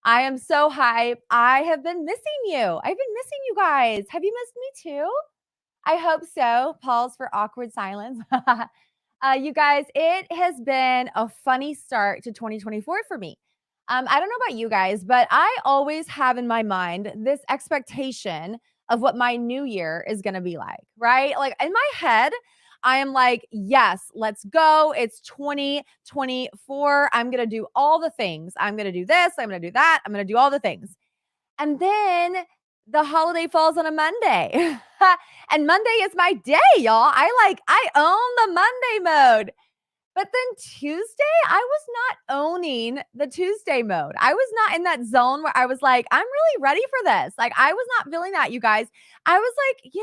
I am so hyped. I have been missing you. I've been missing you guys. Have you missed me too? I hope so. Pause for awkward silence. You guys, it has been a funny start to 2024 for me. I don't know about you guys, but I always have in my mind this expectation of what my new year is going to be like, right? Like in my head, I am like, yes, let's go. It's 2024. I'm going to do all the things. I'm going to do this. I'm going to do that. I'm going to do all the things. And then the holiday falls on a Monday. And Monday is my day, y'all. I own the Monday mode. But then Tuesday, I was not owning the Tuesday mode. I was not in that zone where I was like, I'm really ready for this. Like I was not feeling that, you guys. I was like,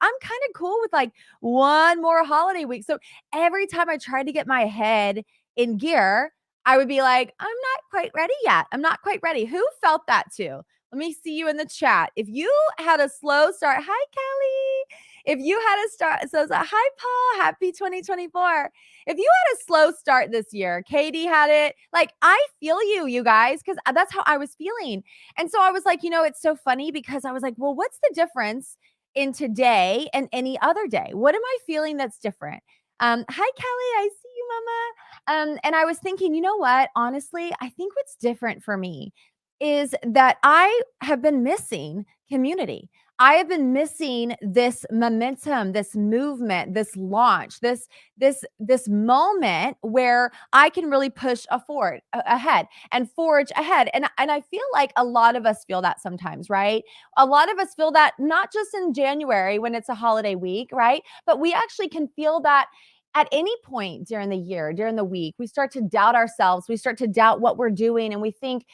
I'm kind of cool with like one more holiday week. So every time I tried to get my head in gear, I would be like, I'm not quite ready yet. I'm not quite ready. Who felt that too? Let me see you in the chat. If you had a slow start, hi Kelly. If you had a start, so hi Paul, happy 2024. If you had a slow start this year, Katie had it. Like I feel you guys, because that's how I was feeling. And so I was like, it's so funny because I was like, well, what's the difference in today and any other day? What am I feeling that's different? Hi Kelly, I see you, Mama. And I was thinking, you know what? Honestly, I think what's different for me is that I have been missing community. I have been missing this momentum, this movement, this launch, this moment where I can really push ahead and forge ahead. And I feel like a lot of us feel that sometimes, right? A lot of us feel that not just in January when it's a holiday week, right? But we actually can feel that at any point during the year, during the week. We start to doubt ourselves. We start to doubt what we're doing and we think,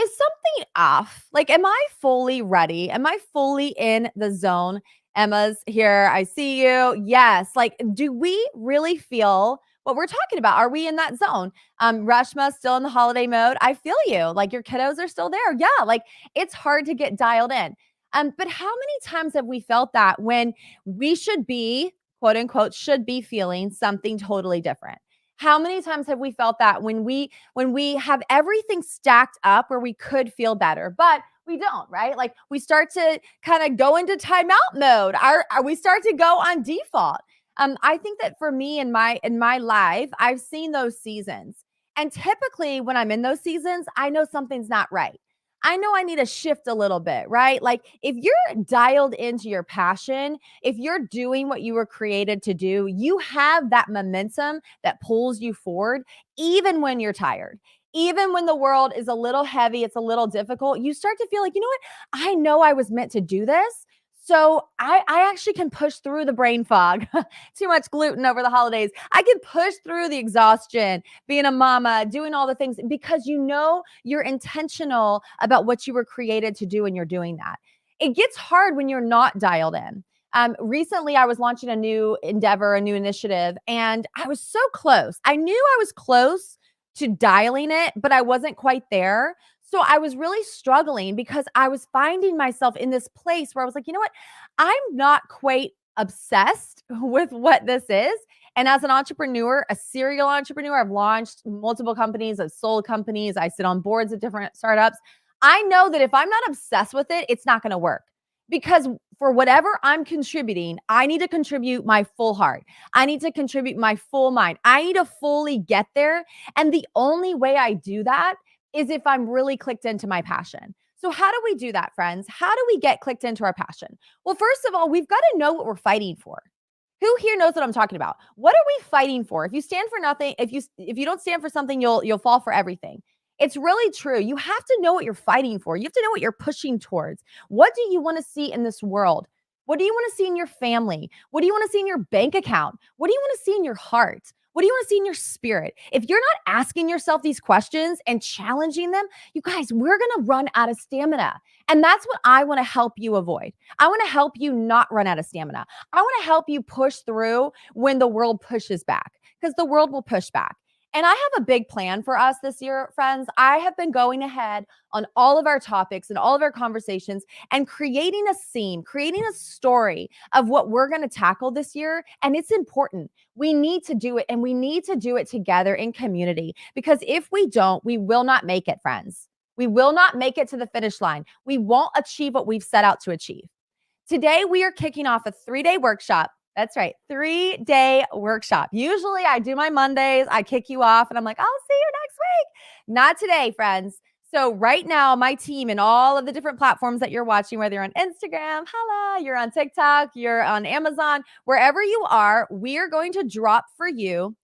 is something off? Like, am I fully ready? Am I fully in the zone? Emma's here. I see you. Yes. Like, do we really feel what we're talking about? Are we in that zone? Rashma still in the holiday mode. I feel you. Like your kiddos are still there. Yeah. Like it's hard to get dialed in. But how many times have we felt that when we should be, quote unquote, should be feeling something totally different? How many times have we felt that when we have everything stacked up where we could feel better, but we don't, right? Like we start to kind of go into timeout mode. We start to go on default. I think that for me in my life, I've seen those seasons. And typically when I'm in those seasons, I know something's not right. I know I need to shift a little bit, right? Like if you're dialed into your passion, if you're doing what you were created to do, you have that momentum that pulls you forward, even when you're tired. Even when the world is a little heavy, it's a little difficult, you start to feel like, you know what? I know I was meant to do this. So I actually can push through the brain fog, too much gluten over the holidays. I can push through the exhaustion, being a mama, doing all the things because you're intentional about what you were created to do and you're doing that. It gets hard when you're not dialed in. Recently, I was launching a new endeavor, a new initiative, and I was so close. I knew I was close to dialing it, but I wasn't quite there. So I was really struggling because I was finding myself in this place where I was like, you know what? I'm not quite obsessed with what this is. And as an entrepreneur, a serial entrepreneur, I've launched multiple companies, I've sold companies, I sit on boards of different startups. I know that if I'm not obsessed with it, it's not going to work because for whatever I'm contributing, I need to contribute my full heart. I need to contribute my full mind. I need to fully get there. And the only way I do that is if I'm really clicked into my passion. So, how do we do that, friends? How do we get clicked into our passion? Well, first of all, we've got to know what we're fighting for. Who here knows what I'm talking about? What are we fighting for? If you stand for nothing, if you don't stand for something, you'll fall for everything. It's really true. You have to know what you're fighting for. You have to know what you're pushing towards. What do you want to see in this world? What do you want to see in your family? What do you want to see in your bank account? What do you want to see in your heart? What do you want to see in your spirit? If you're not asking yourself these questions and challenging them, you guys, we're going to run out of stamina. And that's what I want to help you avoid. I want to help you not run out of stamina. I want to help you push through when the world pushes back because the world will push back. And I have a big plan for us this year, friends. I have been going ahead on all of our topics and all of our conversations and creating a scene, creating a story of what we're going to tackle this year. And it's important. We need to do it and we need to do it together in community because if we don't, we will not make it, friends. We will not make it to the finish line. We won't achieve what we've set out to achieve. Today, we are kicking off a 3-day workshop. That's right, 3-day workshop. Usually I do my Mondays, I kick you off, and I'm like, I'll see you next week. Not today, friends. So right now, my team and all of the different platforms that you're watching, whether you're on Instagram, holla, you're on TikTok, you're on Amazon, wherever you are, we are going to drop for you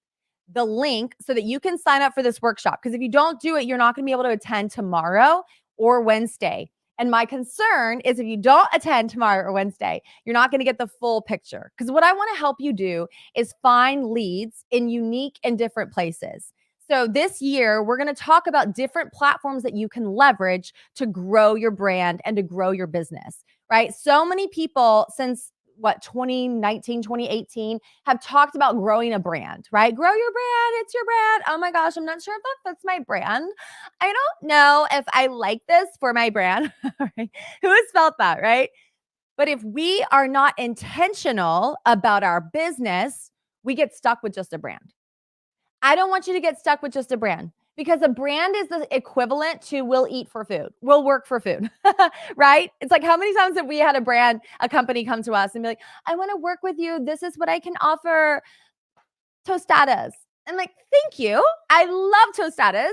the link so that you can sign up for this workshop. Because if you don't do it, you're not going to be able to attend tomorrow or Wednesday. And my concern is if you don't attend tomorrow or Wednesday, you're not going to get the full picture. Because what I want to help you do is find leads in unique and different places. So this year, we're going to talk about different platforms that you can leverage to grow your brand and to grow your business, right? So many people since 2019, 2018 have talked about growing a brand, right? Grow your brand. It's your brand. Oh my gosh, I'm not sure if that fits my brand. I don't know if I like this for my brand. Right? Who has felt that, right? But if we are not intentional about our business, we get stuck with just a brand. I don't want you to get stuck with just a brand because a brand is the equivalent to we'll eat for food. We'll work for food, right? It's like how many times have we had a company come to us and be like, I want to work with you. This is what I can offer. Tostadas. I'm like, thank you. I love tostadas.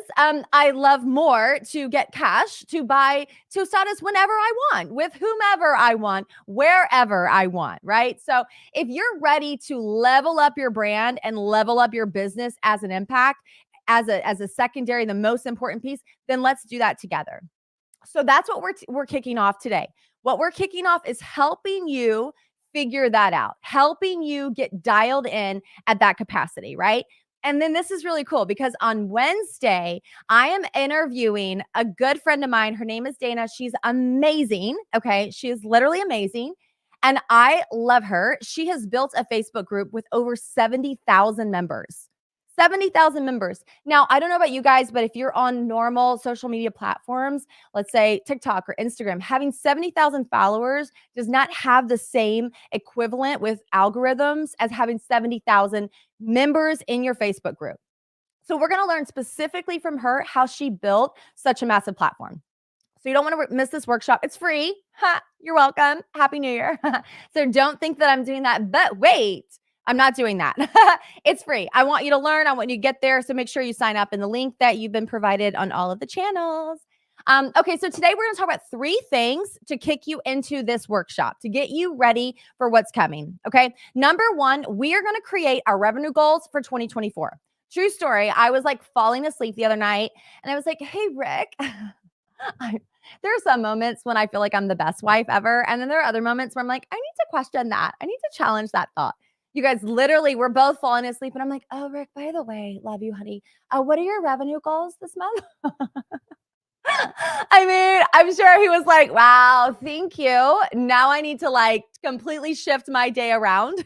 I love more to get cash to buy tostadas whenever I want, with whomever I want, wherever I want, right? So if you're ready to level up your brand and level up your business as an impact, as a secondary, the most important piece, then let's do that together. So that's what we're kicking off today. What we're kicking off is helping you figure that out, helping you get dialed in at that capacity, right? And then this is really cool because on Wednesday, I am interviewing a good friend of mine. Her name is Dana. She's amazing. Okay. She is literally amazing. And I love her. She has built a Facebook group with over 70,000 members. 70,000 members. Now, I don't know about you guys, but if you're on normal social media platforms, let's say TikTok or Instagram, having 70,000 followers does not have the same equivalent with algorithms as having 70,000 members in your Facebook group. So we're going to learn specifically from her how she built such a massive platform. So you don't want to miss this workshop. It's free. Ha, you're welcome. Happy New Year. So don't think that I'm doing that, but wait. I'm not doing that. It's free. I want you to learn. I want you to get there. So make sure you sign up in the link that you've been provided on all of the channels. Okay, so today we're going to talk about 3 things to kick you into this workshop, to get you ready for what's coming. Okay, number 1, we are going to create our revenue goals for 2024. True story. I was like falling asleep the other night and I was like, hey, Rick, there are some moments when I feel like I'm the best wife ever. And then there are other moments where I'm like, I need to question that. I need to challenge that thought. You guys, literally, we're both falling asleep. And I'm like, oh, Rick, by the way, love you, honey. What are your revenue goals this month? I mean, I'm sure he was like, wow, thank you. Now I need to like completely shift my day around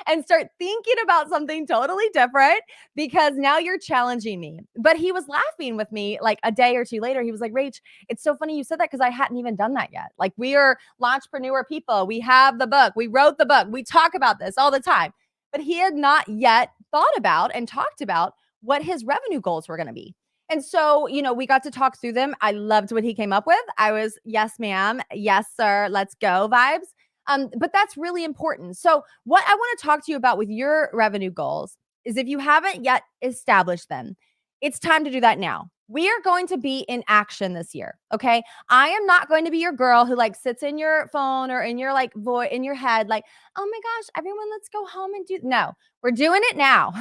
and start thinking about something totally different because now you're challenging me. But he was laughing with me like a day or two later. He was like, Rach, it's so funny you said that because I hadn't even done that yet. Like we are launchpreneur people. We have the book. We wrote the book. We talk about this all the time. But he had not yet thought about and talked about what his revenue goals were going to be. And so, we got to talk through them. I loved what he came up with. I was, yes, ma'am. Yes, sir. Let's go vibes. But that's really important. So what I want to talk to you about with your revenue goals is if you haven't yet established them, it's time to do that now. We are going to be in action this year. Okay. I am not going to be your girl who like sits in your phone or in your like voice in your head, like, oh my gosh, everyone, let's go home and do. No, we're doing it now.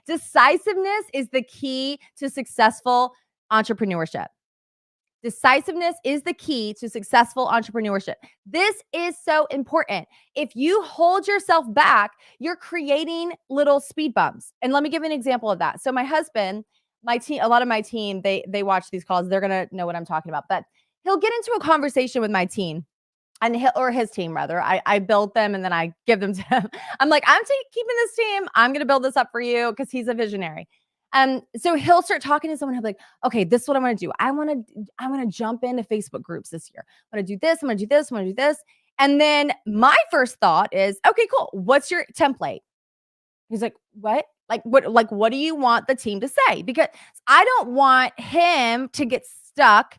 Decisiveness is the key to successful entrepreneurship. Decisiveness is the key to successful entrepreneurship. This is so important. If you hold yourself back, you're creating little speed bumps. And let me give you an example of that. So my husband, my team, a lot of my team, they watch these calls. They're going to know what I'm talking about. But he'll get into a conversation with my team and his team rather. I build them and then I give them to him. I'm like, I'm keeping this team. I'm going to build this up for you because he's a visionary. So he'll start talking to someone. He'll be like, okay, this is what I'm going to do. I want to jump into Facebook groups this year. I'm going to do this. I'm going to do this. I'm going to do this. And then my first thought is, okay, cool. What's your template? He's like, what? What do you want the team to say? Because I don't want him to get stuck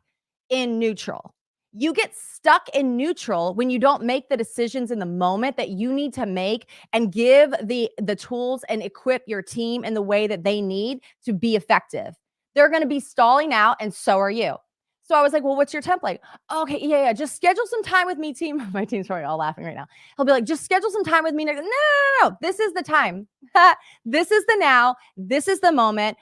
in neutral. You get stuck in neutral when you don't make the decisions in the moment that you need to make and give the tools and equip your team in the way that they need to be effective. They're going to be stalling out, and so are you. So I was like, well, what's your template? Okay, yeah, just schedule some time with me, team. My team's probably all laughing right now. He'll be like, just schedule some time with me. No. This is the time. This is the now. This is the moment.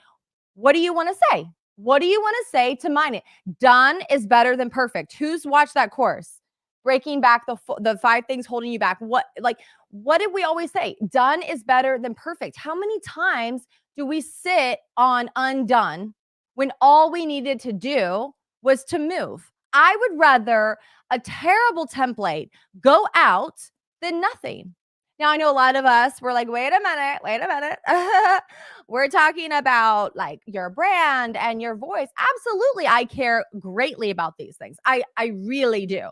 What do you want to say? What do you want to say to mine it? Done is better than perfect. Who's watched that course? Breaking back the 5 things holding you back. What did we always say? Done is better than perfect. How many times do we sit on undone when all we needed to do was to move? I would rather a terrible template go out than nothing. Now, I know a lot of us, we're like, wait a minute. We're talking about like your brand and your voice. Absolutely. I care greatly about these things. I really do.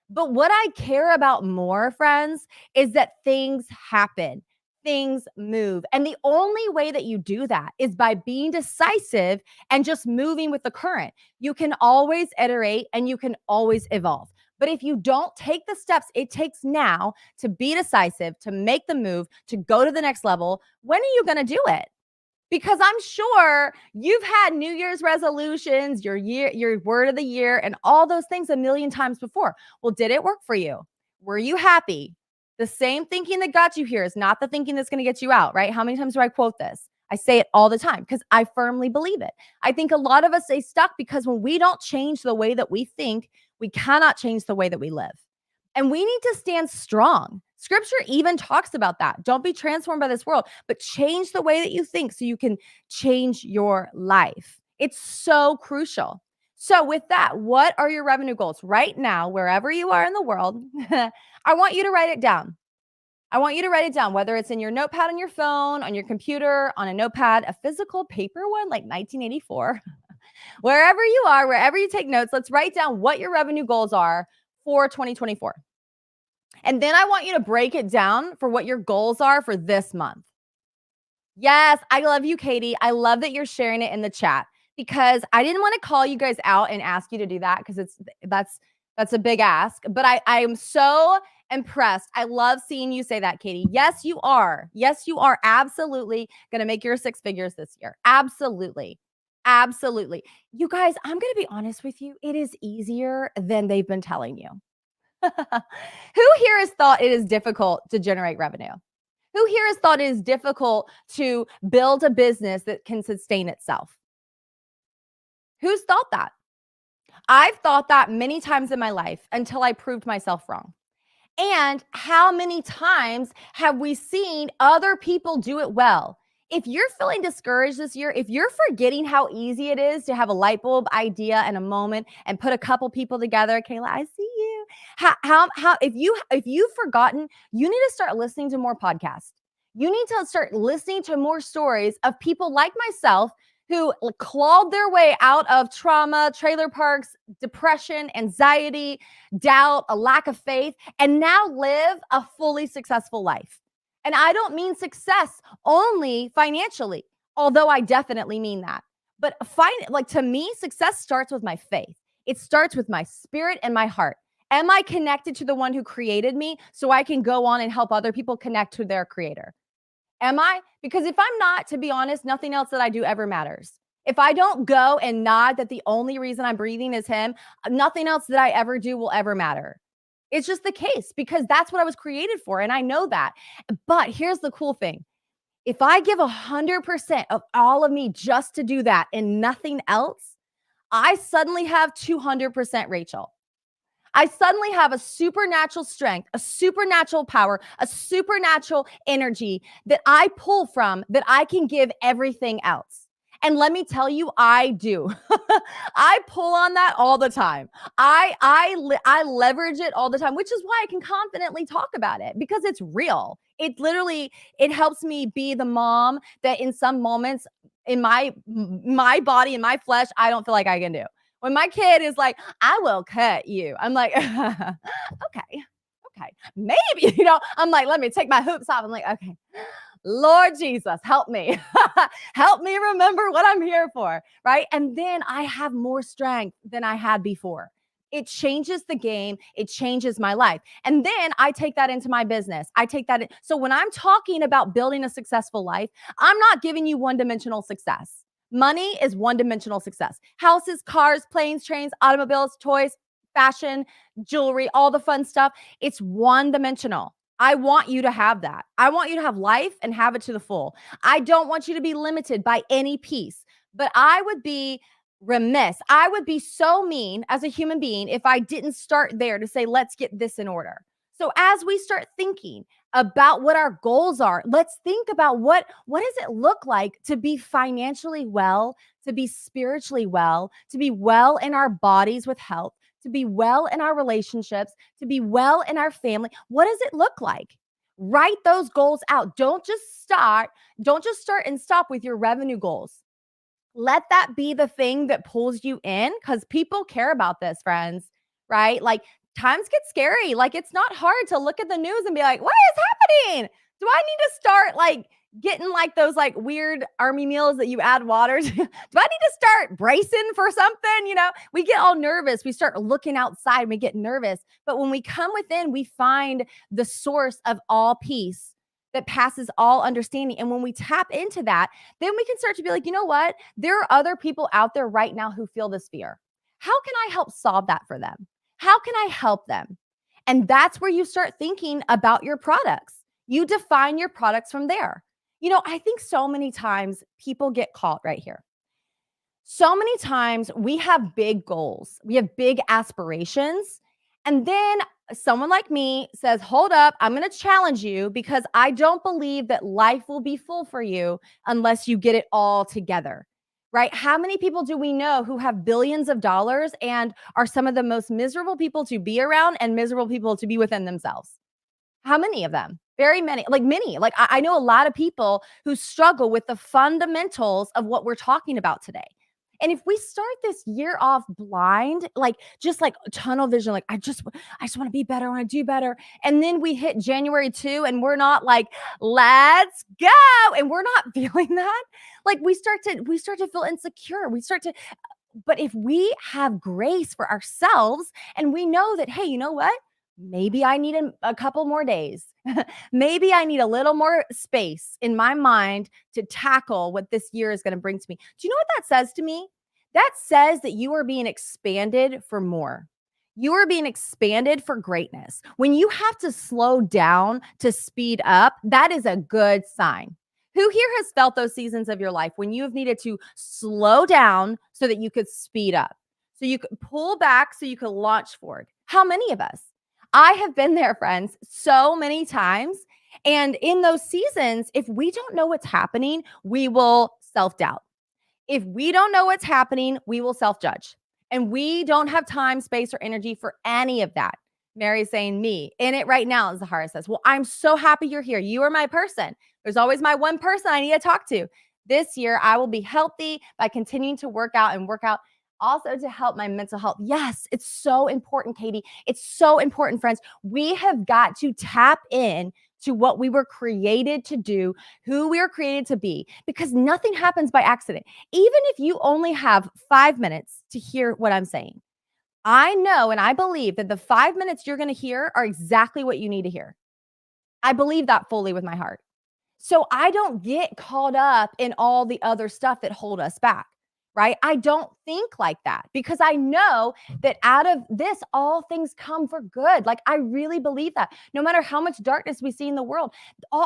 But what I care about more, friends, is that things happen, things move. And the only way that you do that is by being decisive and just moving with the current. You can always iterate and you can always evolve. But if you don't take the steps it takes now to be decisive, to make the move, to go to the next level, when are you going to do it? Because I'm sure you've had New Year's resolutions, your word of the year, and all those things a million times before. Well, did it work for you? Were you happy? The same thinking that got you here is not the thinking that's going to get you out, right? How many times do I quote this? I say it all the time because I firmly believe it. I think a lot of us stay stuck because when we don't change the way that we think, we cannot change the way that we live. And we need to stand strong. Scripture even talks about that. Don't be transformed by this world, but change the way that you think so you can change your life. It's so crucial. So, with that, what are your revenue goals right now, wherever you are in the world? I want you to write it down. I want you to write it down, whether it's in your notepad on your phone, on your computer, on a notepad, a physical paper one like 1984. Wherever you are, wherever you take notes, let's write down what your revenue goals are for 2024. And then I want you to break it down for what your goals are for this month. Yes, I love you, Katie. I love that you're sharing it in the chat because I didn't want to call you guys out and ask you to do that because that's a big ask. But I am so impressed. I love seeing you say that, Katie. Yes, you are. Yes, you are absolutely going to make your 6 figures this year. Absolutely. Absolutely. You guys, I'm going to be honest with you. It is easier than they've been telling you. Who here has thought it is difficult to generate revenue? Who here has thought it is difficult to build a business that can sustain itself? Who's thought that? I've thought that many times in my life until I proved myself wrong. And how many times have we seen other people do it well? If you're feeling discouraged this year, if you're forgetting how easy it is to have a light bulb idea and a moment and put a couple people together, Kayla, I see you. How if you've forgotten, you need to start listening to more podcasts. You need to start listening to more stories of people like myself who clawed their way out of trauma, trailer parks, depression, anxiety, doubt, a lack of faith, and now live a fully successful life. And I don't mean success only financially, although I definitely mean that. But to me, success starts with my faith. It starts with my spirit and my heart. Am I connected to the one who created me so I can go on and help other people connect to their creator? Am I? Because if I'm not, to be honest, nothing else that I do ever matters. If I don't go and nod that the only reason I'm breathing is him, nothing else that I ever do will ever matter. It's just the case because that's what I was created for. And I know that. But here's the cool thing. If I give 100% of all of me just to do that and nothing else, I suddenly have 200% Rachel. I suddenly have a supernatural strength, a supernatural power, a supernatural energy that I pull from that I can give everything else. And let me tell you, I do. I pull on that all the time. I leverage it all the time, which is why I can confidently talk about it because it's real. It helps me be the mom that in some moments in my body, in my flesh, I don't feel like I can do. When my kid is like, I will cut you. I'm like, okay, maybe, I'm like, let me take my hoops off. I'm like, okay, Lord Jesus, help me. Help me remember what I'm here for, right? And then I have more strength than I had before. It changes the game. It changes my life. And then I take that into my business. I take that in. So when I'm talking about building a successful life, I'm not giving you one-dimensional success. Money is one-dimensional success. Houses, cars, planes, trains, automobiles, toys, fashion, jewelry, all the fun stuff. It's one-dimensional. I want you to have that. I want you to have life and have it to the full. I don't want you to be limited by any piece, but I would be remiss. I would be so mean as a human being if I didn't start there to say, let's get this in order. So as we start thinking about what our goals are, let's think about what does it look like to be financially well, to be spiritually well, to be well in our bodies with health, to be well in our relationships, to be well in our family. What does it look like? Write those goals out. Don't just start and stop with your revenue goals. Let that be the thing that pulls you in, because people care about this, friends, right? Like, times get scary. Like, it's not hard to look at the news and be like, what is happening? Do I need to start like getting like those like weird army meals that you add water to? Do I need to start bracing for something? We get all nervous. We start looking outside, we get nervous. But when we come within, we find the source of all peace that passes all understanding. And when we tap into that, then we can start to be like, you know what? There are other people out there right now who feel this fear. How can I help solve that for them? How can I help them? And that's where you start thinking about your products. You define your products from there. I think so many times people get caught right here. So many times we have big goals, we have big aspirations, and then someone like me says, hold up, I'm going to challenge you because I don't believe that life will be full for you unless you get it all together, right? How many people do we know who have billions of dollars and are some of the most miserable people to be around and miserable people to be within themselves? How many of them? Very many, like many. Like I know a lot of people who struggle with the fundamentals of what we're talking about today. And if we start this year off blind, like just like tunnel vision, like I just want to be better, I want to do better. And then we hit January 2 and we're not like, let's go. And we're not feeling that. Like we start to feel insecure. But if we have grace for ourselves and we know that, hey, you know what? Maybe I need a couple more days. Maybe I need a little more space in my mind to tackle what this year is going to bring to me. Do you know what that says to me? That says that you are being expanded for more. You are being expanded for greatness. When you have to slow down to speed up, that is a good sign. Who here has felt those seasons of your life when you have needed to slow down so that you could speed up, so you could pull back, so you could launch forward? How many of us? I have been there, friends, so many times. And in those seasons, if we don't know what's happening, we will self-doubt. If we don't know what's happening, we will self-judge. And we don't have time, space, or energy for any of that. Mary's saying, me in it right now, as Zahara says. Well, I'm so happy you're here. You are my person. There's always my one person I need to talk to. This year, I will be healthy by continuing to work out, also to help my mental health. Yes, it's so important, Katie. It's so important, friends. We have got to tap in to what we were created to do, who we were created to be, because nothing happens by accident. Even if you only have 5 minutes to hear what I'm saying, I know and I believe that the 5 minutes you're going to hear are exactly what you need to hear. I believe that fully with my heart. So I don't get caught up in all the other stuff that hold us back. Right? I don't think like that because I know that out of this, all things come for good. Like I really believe that no matter how much darkness we see in the world,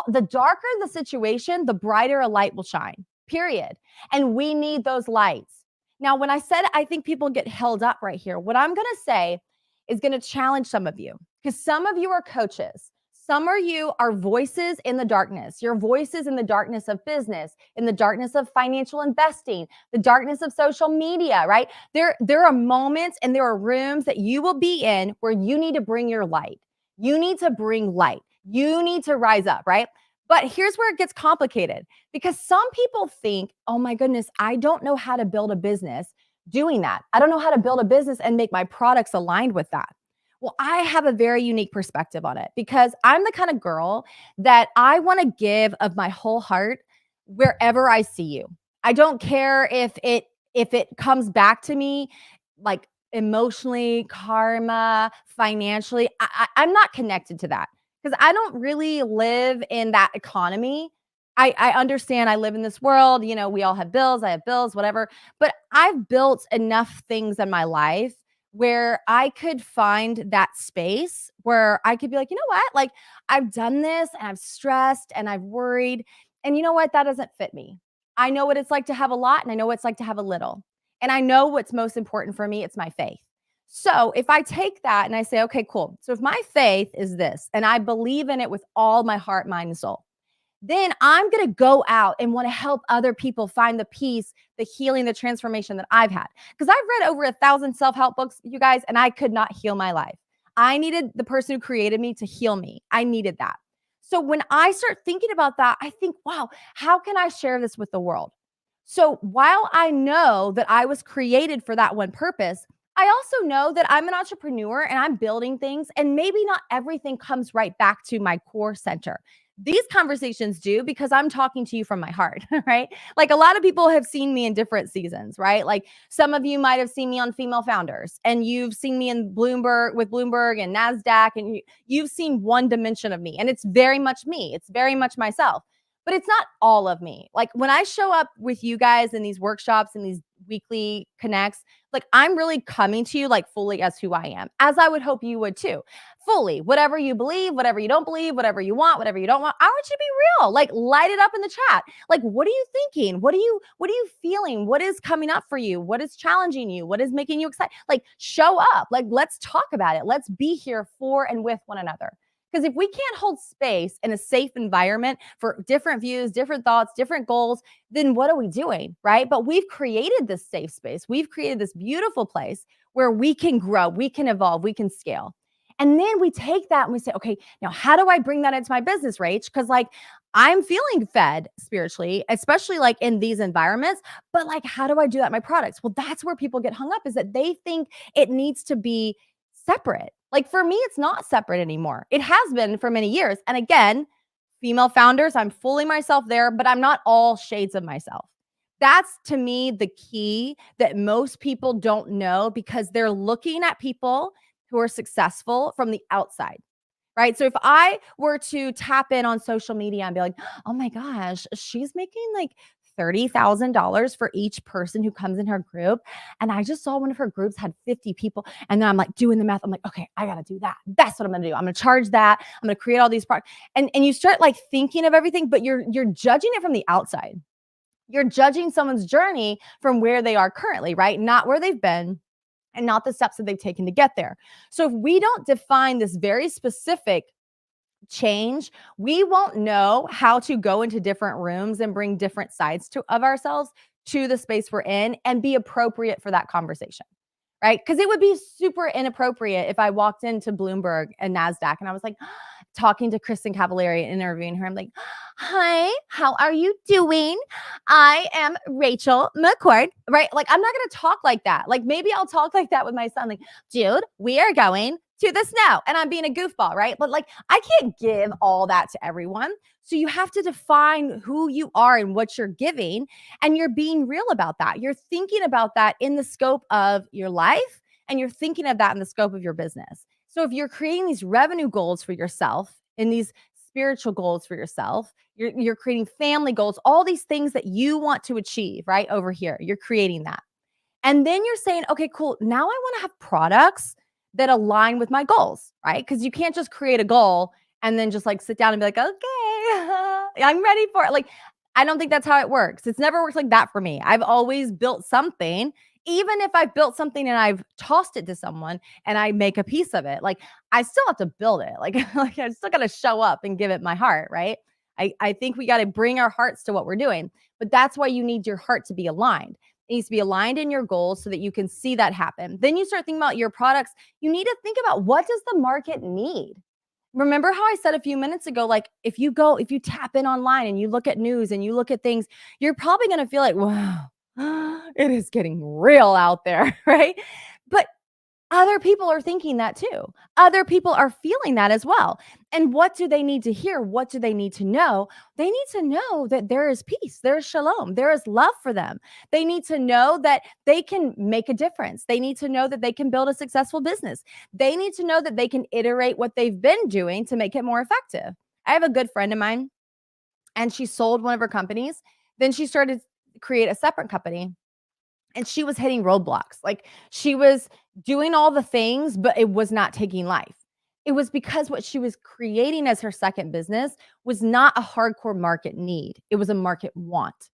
the darker the situation, the brighter a light will shine, period. And we need those lights. Now, when I said I think people get held up right here, what I'm going to say is going to challenge some of you because some of you are coaches. Some of you are voices in the darkness. Your voices in the darkness of business, in the darkness of financial investing, the darkness of social media, right? There are moments and there are rooms that you will be in where you need to bring your light. You need to bring light. You need to rise up, right? But here's where it gets complicated because some people think, oh my goodness, I don't know how to build a business doing that. I don't know how to build a business and make my products aligned with that. Well, I have a very unique perspective on it because I'm the kind of girl that I want to give of my whole heart wherever I see you. I don't care if it comes back to me like emotionally, karma, financially. I'm not connected to that because I don't really live in that economy. I understand I live in this world, we all have bills, I have bills, whatever. But I've built enough things in my life where I could find that space where I could be like, you know what? Like, I've done this and I've stressed and I've worried. And you know what? That doesn't fit me. I know what it's like to have a lot and I know what it's like to have a little. And I know what's most important for me, it's my faith. So if I take that and I say, okay, cool. So if my faith is this and I believe in it with all my heart, mind, and soul, then I'm going to go out and want to help other people find the peace, the healing, the transformation that I've had. Because I've read over 1,000 self help books, you guys, and I could not heal my life. I needed the person who created me to heal me. I needed that. So when I start thinking about that, I think, wow, how can I share this with the world? So while I know that I was created for that one purpose, I also know that I'm an entrepreneur and I'm building things, and maybe not everything comes right back to my core center. These conversations do because I'm talking to you from my heart, right? Like a lot of people have seen me in different seasons, right? Like some of you might have seen me on Female Founders and you've seen me in Bloomberg with Bloomberg and NASDAQ, and you've seen one dimension of me, and it's very much me. It's very much myself, but it's not all of me. Like when I show up with you guys in these workshops and these weekly connects, like I'm really coming to you like fully as who I am, as I would hope you would too. Fully, whatever you believe, whatever you don't believe, whatever you want, whatever you don't want. I want you to be real. Like light it up in the chat. Like what are you thinking? What are you feeling? What is coming up for you? What is challenging you? What is making you excited? Like show up. Like let's talk about it. Let's be here for and with one another. Because if we can't hold space in a safe environment for different views, different thoughts, different goals, then what are we doing? Right. But we've created this safe space. We've created this beautiful place where we can grow, we can evolve, we can scale. And then we take that and we say, okay, now how do I bring that into my business, Rach? Because like I'm feeling fed spiritually, especially like in these environments, but like, how do I do that in my products? Well, that's where people get hung up, is that they think it needs to be separate. Like for me, it's not separate anymore. It has been for many years. And again, Female Founders, I'm fully myself there, but I'm not all shades of myself. That's to me the key that most people don't know, because they're looking at people who are successful from the outside. Right. So if I were to tap in on social media and be like, oh my gosh, she's making like $30,000 for each person who comes in her group. And I just saw one of her groups had 50 people. And then I'm like doing the math. I'm like, okay, I got to do that. That's what I'm going to do. I'm going to charge that. I'm going to create all these products. And you start like thinking of everything, but you're judging it from the outside. You're judging someone's journey from where they are currently, right? Not where they've been, and not the steps that they've taken to get there. So if we don't define this very specific change, we won't know how to go into different rooms and bring different sides of ourselves to the space we're in and be appropriate for that conversation. Right? Because it would be super inappropriate if I walked into Bloomberg and NASDAQ and I was like talking to Kristen Cavallari and interviewing her. I'm like, hi, how are you doing? I am Rachel McCord, right? Like, I'm not going to talk like that. Like, maybe I'll talk like that with my son. Like, dude, we are going to the snow. And I'm being a goofball, right? But like, I can't give all that to everyone. So you have to define who you are and what you're giving. And you're being real about that. You're thinking about that in the scope of your life, and you're thinking of that in the scope of your business. So if you're creating these revenue goals for yourself and these spiritual goals for yourself, you're creating family goals, all these things that you want to achieve right over here, you're creating that. And then you're saying, okay, cool. Now I want to have products that align with my goals, right? Because you can't just create a goal and then just like sit down and be like, okay, I'm ready for it. Like, I don't think that's how it works. It's never worked like that for me. I've always built something, even if I've built something and I've tossed it to someone and I make a piece of it, like I still have to build it. Like I still got to show up and give it my heart, right? I think we got to bring our hearts to what we're doing, but that's why you need your heart to be aligned. It needs to be aligned in your goals so that you can see that happen. Then you start thinking about your products. You need to think about, what does the market need? Remember how I said a few minutes ago, like if you tap in online and you look at news and you look at things, you're probably going to feel like, wow, it is getting real out there, right? But Other people are thinking that too. Other people are feeling that as well. And what do they need to hear? What do they need to know? They need to know that there is peace, there is shalom, there is love for them. They need to know that they can make a difference. They need to know that they can build a successful business. They need to know that they can iterate what they've been doing to make it more effective. I have a good friend of mine, and she sold one of her companies. Then she started to create a separate company, and she was hitting roadblocks. Like, she was doing all the things, but it was not taking life. It was because what she was creating as her second business was not a hardcore market need. It was a market want.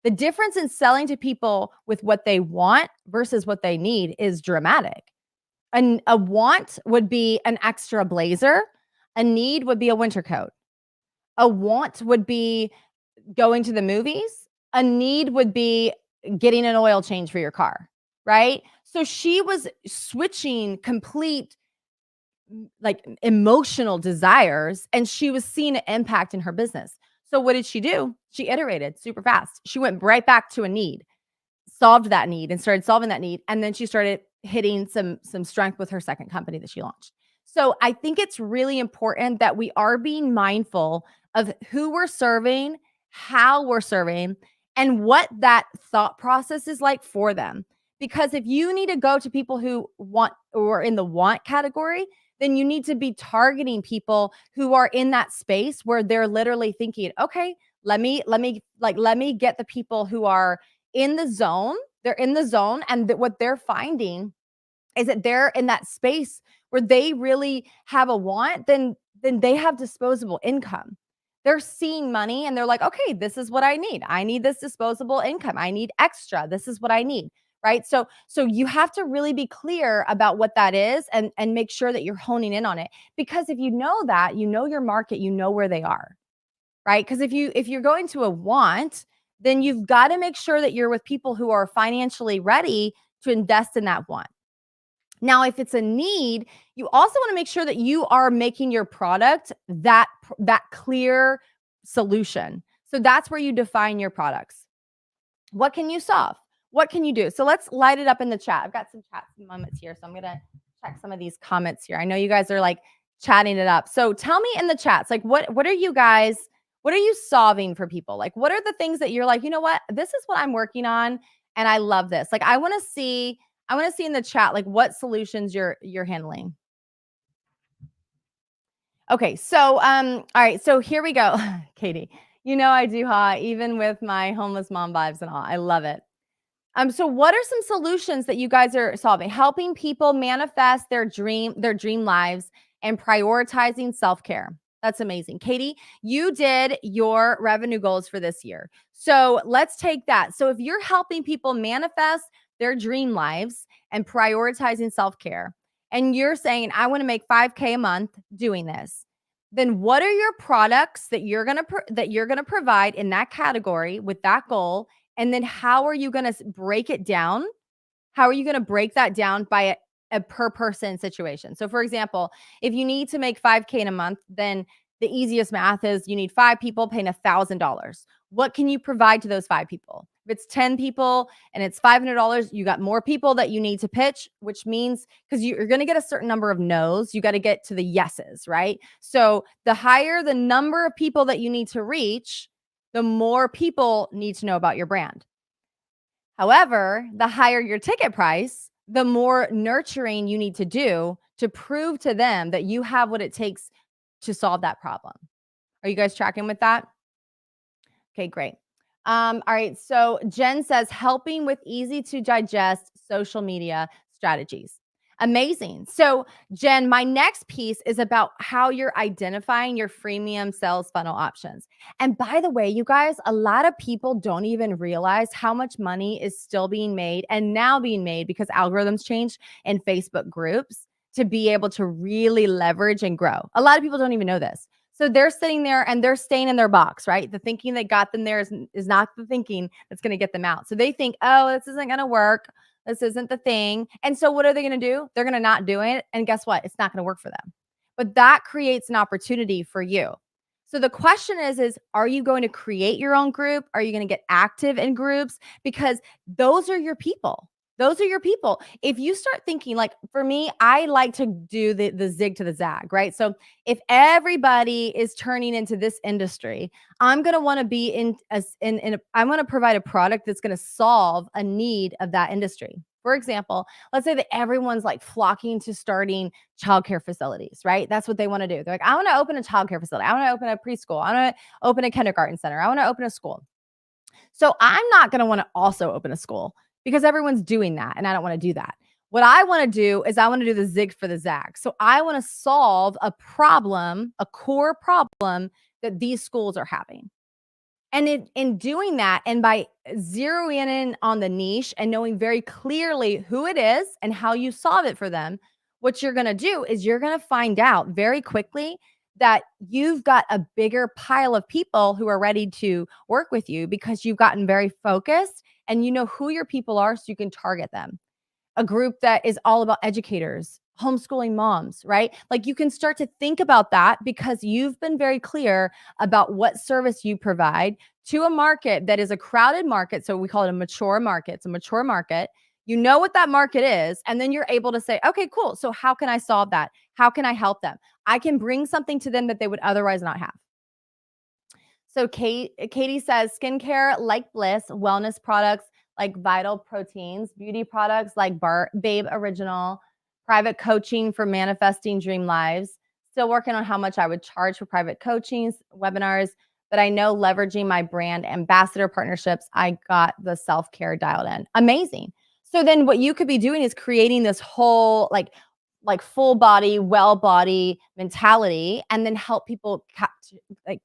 The difference in selling to people with what they want versus what they need is dramatic. And a want would be an extra blazer. A need would be a winter coat. A want would be going to the movies. A need would be getting an oil change for your car, right? So she was switching complete like emotional desires, and she was seeing an impact in her business. So what did she do? She iterated super fast. She went right back to a need, solved that need, and started solving that need, and then she started hitting some strength with her second company that she launched. So I think it's really important that we are being mindful of who we're serving, how we're serving, and what that thought process is like for them. Because if you need to go to people who want or in the want category, then you need to be targeting people who are in that space where they're literally thinking, okay, let me get the people who are in the zone. They're in the zone, and what they're finding is that they're in that space where they really have a want, then they have disposable income. They're seeing money and they're like, okay, this is what I need. I need this disposable income. I need extra. This is what I need. Right. So you have to really be clear about what that is, and make sure that you're honing in on it. Because if you know that, you know your market, you know where they are. Right. Because if you're going to a want, then you've got to make sure that you're with people who are financially ready to invest in that want. Now, if it's a need, you also want to make sure that you are making your product that clear solution. So that's where you define your products. What can you solve? What can you do? So let's light it up in the chat. I've got some chat moments here, so I'm going to check some of these comments here. I know you guys are like chatting it up. So tell me in the chats, like what are you solving for people? Like, what are the things that you're like, you know what? This is what I'm working on, and I love this. Like, I want to see in the chat, like, what solutions you're handling. Okay, so all right, so here we go. Katie, you know I do, huh? Even with my homeless mom vibes and all. I love it. So what are some solutions that you guys are solving? Helping people manifest their dream lives and prioritizing self-care. That's amazing. Katie, you did your revenue goals for this year. So let's take that. So if you're helping people manifest their dream lives and prioritizing self-care, and you're saying, I want to make 5K a month doing this, then what are your products that you're going to provide in that category with that goal? And then how are you going to break it down? How are you going to break that down by a per person situation? So for example, if you need to make 5K in a month, then the easiest math is you need 5 people paying $1,000. What can you provide to those 5 people? If it's 10 people and it's $500, you got more people that you need to pitch, which means because you're going to get a certain number of no's, you got to get to the yeses, right? So the higher the number of people that you need to reach, the more people need to know about your brand. However, the higher your ticket price, the more nurturing you need to do to prove to them that you have what it takes to solve that problem. Are you guys tracking with that? Okay, great. All right. So Jen says helping with easy to digest social media strategies. Amazing. So Jen, my next piece is about how you're identifying your freemium sales funnel options. And by the way, you guys, a lot of people don't even realize how much money is still being made and now being made because algorithms changed in Facebook groups to be able to really leverage and grow. A lot of people don't even know this. So they're sitting there and they're staying in their box, right? The thinking that got them there is not the thinking that's going to get them out. So they think, oh, this isn't going to work. This isn't the thing. And so what are they going to do? They're going to not do it. And guess what? It's not going to work for them. But that creates an opportunity for you. So the question is, are you going to create your own group? Are you going to get active in groups? Because those are your people. Those are your people. If you start thinking like for me, I like to do the zig to the zag, right? So if everybody is turning into this industry, I'm going to want to be I'm going to provide a product that's going to solve a need of that industry. For example, let's say that everyone's like flocking to starting childcare facilities, right? That's what they want to do. They're like, I want to open a childcare facility. I want to open a preschool. I want to open a kindergarten center. I want to open a school. So I'm not going to want to also open a school because everyone's doing that and I don't want to do that. What I want to do is I want to do the zig for the zag. So I want to solve a problem, a core problem that these schools are having. And in doing that, and by zeroing in on the niche and knowing very clearly who it is and how you solve it for them, what you're going to do is you're going to find out very quickly that you've got a bigger pile of people who are ready to work with you because you've gotten very focused and you know who your people are so you can target them. A group that is all about educators, homeschooling moms, right? Like you can start to think about that because you've been very clear about what service you provide to a market that is a crowded market. So we call it a mature market. It's a mature market. You know what that market is. And then you're able to say, okay, cool. So how can I solve that? How can I help them? I can bring something to them that they would otherwise not have. So Katie says skincare like Bliss, wellness products like Vital Proteins, beauty products like Babe Original, private coaching for manifesting dream lives. Still working on how much I would charge for private coachings, webinars, but I know leveraging my brand ambassador partnerships, I got the self-care dialed in. Amazing. So then what you could be doing is creating this whole like full body, well body mentality, and then help people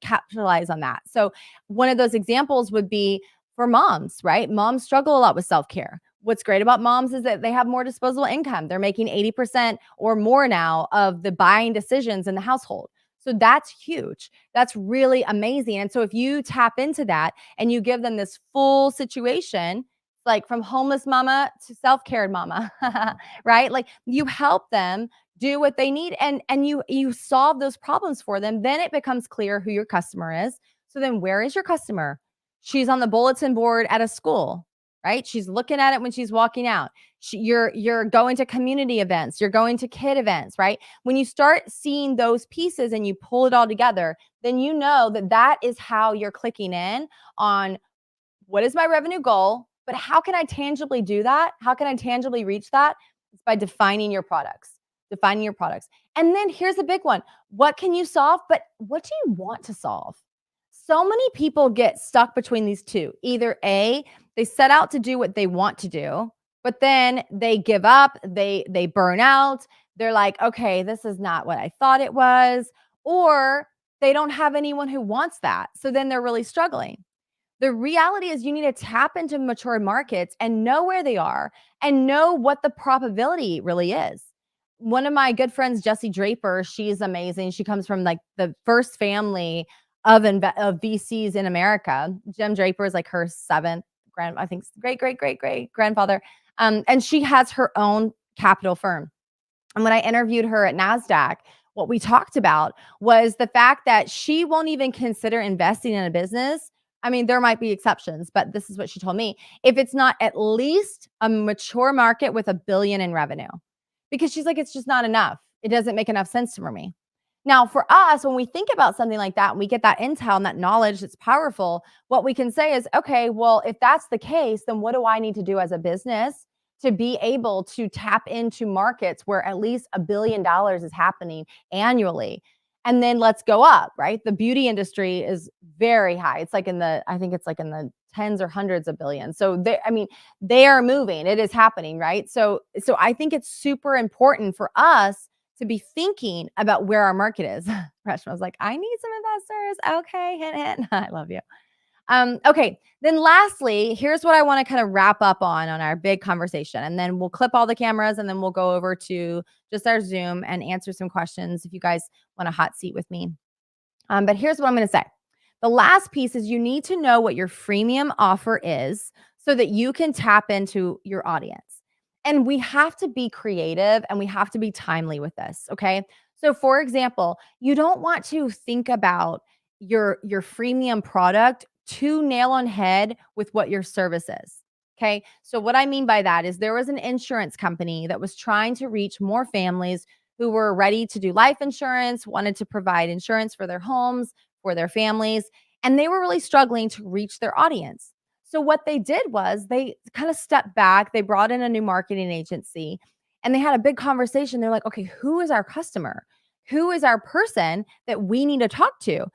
capitalize on that. So one of those examples would be for moms, right? Moms struggle a lot with self-care. What's great about moms is that they have more disposable income. They're making 80% or more now of the buying decisions in the household. So that's huge. That's really amazing. And so if you tap into that and you give them this full situation, like from homeless mama to self-care mama, right? Like you help them do what they need and you solve those problems for them, then it becomes clear who your customer is. So then where is your customer? She's on the bulletin board at a school, right? She's looking at it when she's walking out. You're going to community events, you're going to kid events, right? When you start seeing those pieces and you pull it all together, then you know that that is how you're clicking in on what is my revenue goal, but how can I tangibly do that? How can I tangibly reach that? It's by defining your products, defining your products. And then here's a big one. What can you solve? But what do you want to solve? So many people get stuck between these two. Either A, they set out to do what they want to do, but then they give up, they burn out. They're like, okay, this is not what I thought it was. Or they don't have anyone who wants that. So then they're really struggling. The reality is you need to tap into mature markets and know where they are and know what the probability really is. One of my good friends, Jessie Draper, she's amazing. She comes from like the first family of VCs in America. Jim Draper is like her seventh I think great grandfather. And she has her own capital firm. And when I interviewed her at NASDAQ, what we talked about was the fact that she won't even consider investing in a business. I mean, there might be exceptions, but this is what she told me. If it's not at least a mature market with $1 billion in revenue, because she's like, it's just not enough. It doesn't make enough sense for me. Now, for us, when we think about something like that and we get that intel and that knowledge that's powerful, what we can say is, okay, well, if that's the case, then what do I need to do as a business to be able to tap into markets where at least $1 billion is happening annually? And then let's go up, right? The beauty industry is very high. It's like I think it's like in the tens or hundreds of billions. So they are moving. It is happening, right? So I think it's super important for us to be thinking about where our market is. Reshma was like, I need some investors. Okay, hint, hint. I love you. Okay, then lastly, here's what I want to kind of wrap up on our big conversation. And then we'll clip all the cameras and then we'll go over to just our Zoom and answer some questions if you guys want a hot seat with me. But here's what I'm going to say. The last piece is you need to know what your freemium offer is so that you can tap into your audience. And we have to be creative and we have to be timely with this, okay? So for example, you don't want to think about your freemium product too nail on head with what your service is, Okay. So, what I mean by that is there was an insurance company that was trying to reach more families who were ready to do life insurance, wanted to provide insurance for their homes, for their families, and they were really struggling to reach their audience. So, what they did was they kind of stepped back, they brought in a new marketing agency, and they had a big conversation. They're like, okay, who is our customer? Who is our person that we need to talk to?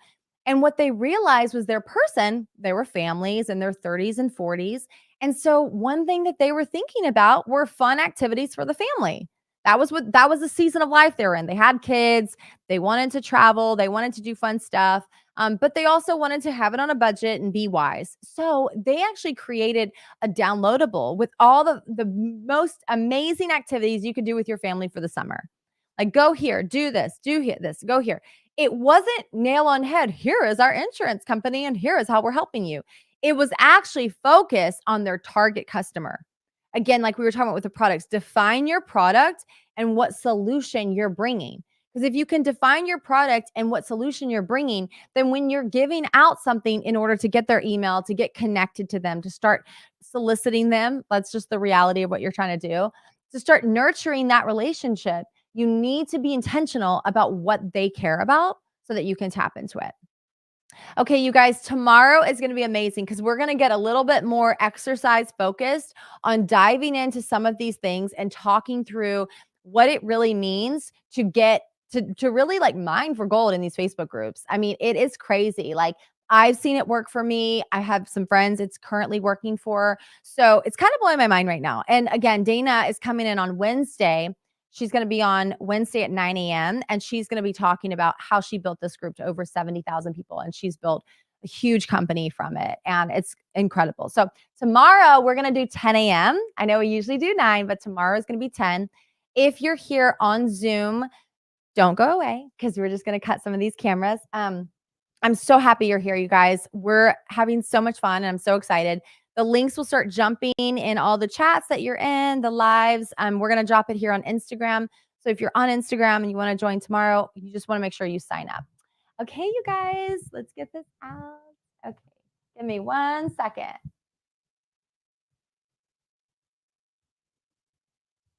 And what they realized was their person, they were families in their 30s and 40s. And so one thing that they were thinking about were fun activities for the family. That was the season of life they were in. They had kids, they wanted to travel, they wanted to do fun stuff. But they also wanted to have it on a budget and be wise. So they actually created a downloadable with all the most amazing activities you could do with your family for the summer. Like, go here, do this, do here, this, go here. It wasn't nail on head. Here is our insurance company, and here is how we're helping you. It was actually focused on their target customer. Again, like we were talking about with the products, define your product and what solution you're bringing. Because if you can define your product and what solution you're bringing, then when you're giving out something in order to get their email, to get connected to them, to start soliciting them, that's just the reality of what you're trying to do, to start nurturing that relationship, you need to be intentional about what they care about so that you can tap into it. Okay, you guys, tomorrow is going to be amazing because we're going to get a little bit more exercise focused on diving into some of these things and talking through what it really means to get to really like mine for gold in these Facebook groups. I mean, it is crazy. Like, I've seen it work for me. I have some friends it's currently working for. So it's kind of blowing my mind right now. And again, Dana is coming in on Wednesday. She's going to be on Wednesday at 9 a.m. and she's going to be talking about how she built this group to over 70,000 people. And she's built a huge company from it. And it's incredible. So tomorrow we're going to do 10 a.m. I know we usually do 9, but tomorrow is going to be 10. If you're here on Zoom, don't go away because we're just going to cut some of these cameras. I'm so happy you're here, you guys. We're having so much fun and I'm so excited. The links will start jumping in all the chats that you're in, the lives. We're going to drop it here on Instagram. So if you're on Instagram and you want to join tomorrow, you just want to make sure you sign up. Okay, you guys, let's get this out. Okay, give me 1 second.